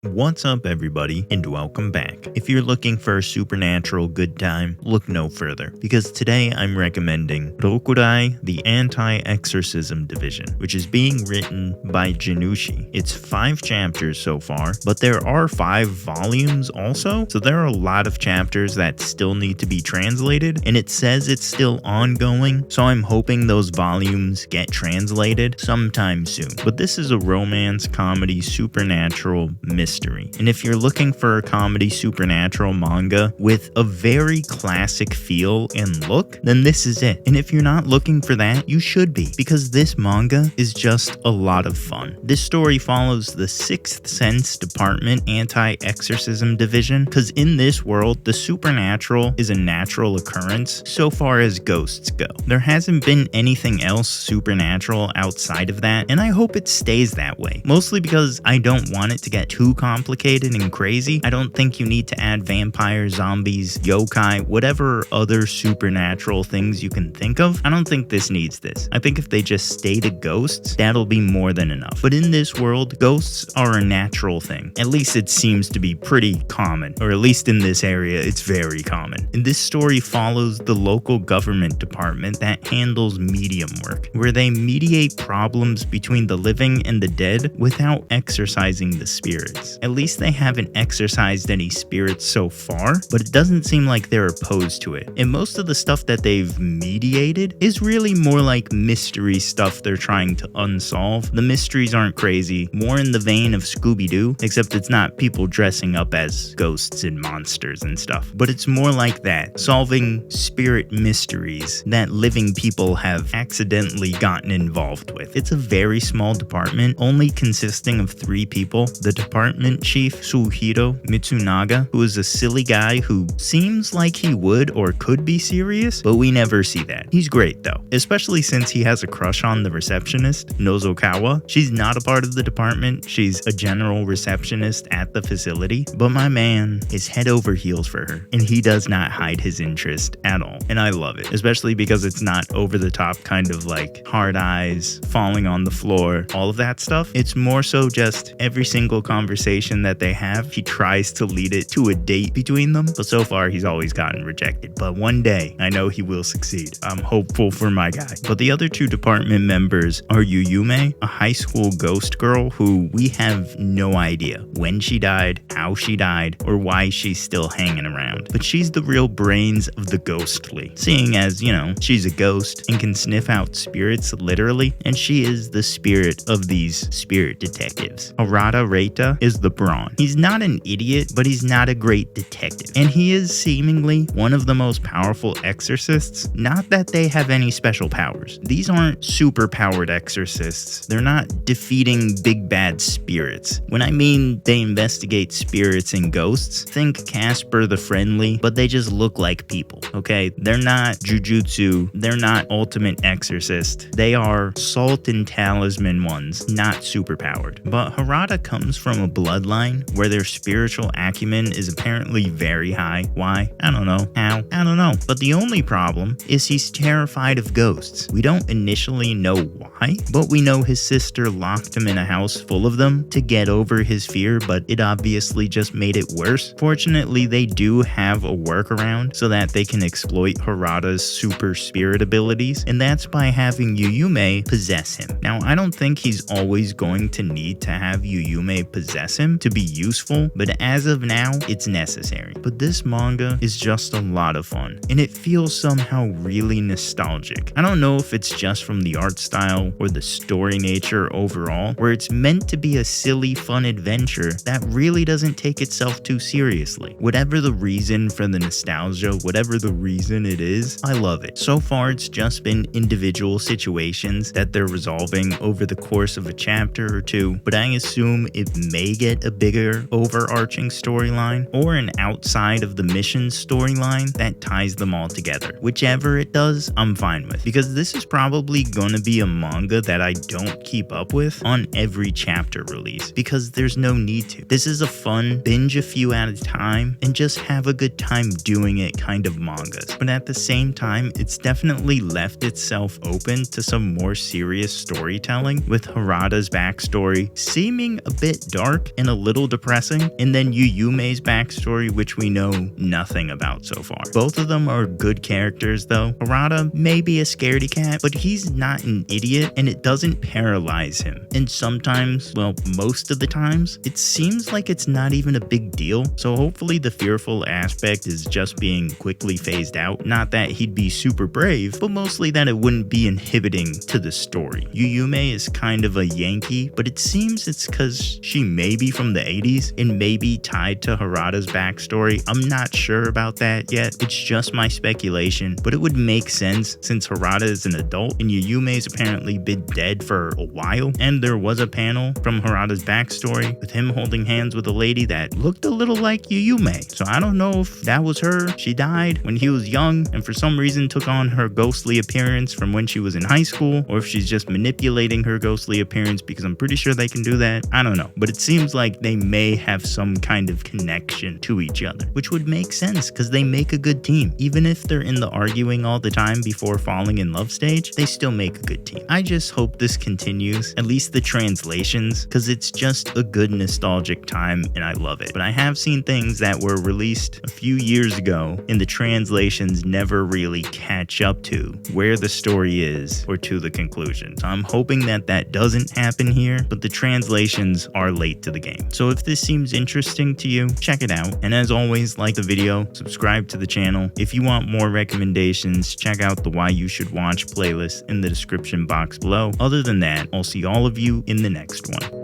What's up everybody, and welcome back. If you're looking for a supernatural good time, look no further, because today I'm recommending Rokurei, the Anti-Exorcism Division, which is being written by Janushi. It's 5 chapters so far, but there are 5 volumes also, so there are a lot of chapters that still need to be translated, and it says it's still ongoing, so I'm hoping those volumes get translated sometime soon. But this is a romance, comedy, supernatural mystery. And if you're looking for a comedy supernatural manga with a very classic feel and look, then this is it. And if you're not looking for that, you should be, because this manga is just a lot of fun. This story follows the Sixth Sense Department Anti-Exorcism Division, because in this world, the supernatural is a natural occurrence so far as ghosts go. There hasn't been anything else supernatural outside of that, and I hope it stays that way. Mostly because I don't want it to get too complicated and crazy. I don't think you need to add vampires, zombies, yokai, whatever other supernatural things you can think of. I don't think this needs this. I think if they just stay to ghosts, that'll be more than enough. But in this world, ghosts are a natural thing. At least it seems to be pretty common, or at least in this area, it's very common. And this story follows the local government department that handles medium work, where they mediate problems between the living and the dead without exorcising the spirits. At least they haven't exorcised any spirits so far, but it doesn't seem like they're opposed to it. And most of the stuff that they've mediated is really more like mystery stuff they're trying to unsolve. The mysteries aren't crazy, more in the vein of Scooby-Doo, except it's not people dressing up as ghosts and monsters and stuff. But it's more like that, solving spirit mysteries that living people have accidentally gotten involved with. It's a very small department, only consisting of 3 people. The department chief, Suhiro Mitsunaga, who is a silly guy who seems like he would or could be serious, but we never see that. He's great though, especially since he has a crush on the receptionist, Nozokawa. She's not a part of the department, she's a general receptionist at the facility, but my man is head over heels for her, and he does not hide his interest at all. And I love it, especially because it's not over the top kind of like hard eyes, falling on the floor, all of that stuff. It's more so just every single conversation that they have, he tries to lead it to a date between them, but so far he's always gotten rejected. But one day, I know he will succeed. I'm hopeful for my guy. But the other 2 department members are Yuyume, a high school ghost girl who we have no idea when she died, how she died, or why she's still hanging around. But she's the real brains of the ghostly, seeing as, you know, she's a ghost and can sniff out spirits literally, and she is the spirit of these spirit detectives. Harada Reita is the brawn. He's not an idiot, but he's not a great detective. And he is seemingly one of the most powerful exorcists. Not that they have any special powers. These aren't super powered exorcists. They're not defeating big bad spirits. When I mean they investigate spirits and ghosts, think Casper the Friendly, but they just look like people, okay? They're not Jujutsu. They're not Ultimate Exorcist. They are Salt and Talisman ones, not super powered. But Harada comes from a bloodline where their spiritual acumen is apparently very high. Why? I don't know. How? I don't know. But the only problem is he's terrified of ghosts. We don't initially know why, but we know his sister locked him in a house full of them to get over his fear, but it obviously just made it worse. Fortunately, they do have a workaround so that they can exploit Harada's super spirit abilities, and that's by having Yuyume possess him. Now, I don't think he's always going to need to have Yuyume possess him to be useful, but as of now, it's necessary. But this manga is just a lot of fun, and it feels somehow really nostalgic. I don't know if it's just from the art style or the story nature overall, where it's meant to be a silly, fun adventure that really doesn't take itself too seriously. Whatever the reason for the nostalgia, whatever the reason it is, I love it. So far, it's just been individual situations that they're resolving over the course of a chapter or 2, but I assume it may get get a bigger overarching storyline or an outside of the mission storyline that ties them all together. Whichever it does, I'm fine with, because this is probably gonna be a manga that I don't keep up with on every chapter release, because there's no need to. This is a fun binge a few at a time and just have a good time doing it kind of mangas. But at the same time, it's definitely left itself open to some more serious storytelling, with Harada's backstory seeming a bit dark and a little depressing, and then Yuyume's backstory, which we know nothing about so far. Both of them are good characters though. Harada may be a scaredy cat, but he's not an idiot, and it doesn't paralyze him. And sometimes, well, most of the times, it seems like it's not even a big deal. So hopefully the fearful aspect is just being quickly phased out. Not that he'd be super brave, but mostly that it wouldn't be inhibiting to the story. Yuyume is kind of a Yankee, but it seems it's because she may be from the 80s and may be tied to Harada's backstory. I'm not sure about that yet. It's just my speculation, but it would make sense since Harada is an adult and Yuyume's apparently been dead for a while. And there was a panel from Harada's backstory with him holding hands with a lady that looked a little like Yuyume. So I don't know if that was her. She died when he was young and for some reason took on her ghostly appearance from when she was in high school, or if she's just manipulating her ghostly appearance, because I'm pretty sure they can do that. I don't know, but it seems like they may have some kind of connection to each other, which would make sense because they make a good team. Even if they're in the arguing all the time before falling in love stage, they still make a good team. I just hope this continues, at least the translations, because it's just a good nostalgic time and I love it. But I have seen things that were released a few years ago and the translations never really catch up to where the story is or to the conclusion. So I'm hoping that that doesn't happen here, but the translations are late to the game. So if this seems interesting to you, check it out. And as always, like the video, subscribe to the channel. If you want more recommendations, check out the Why You Should Watch playlist in the description box below. Other than that, I'll see all of you in the next one.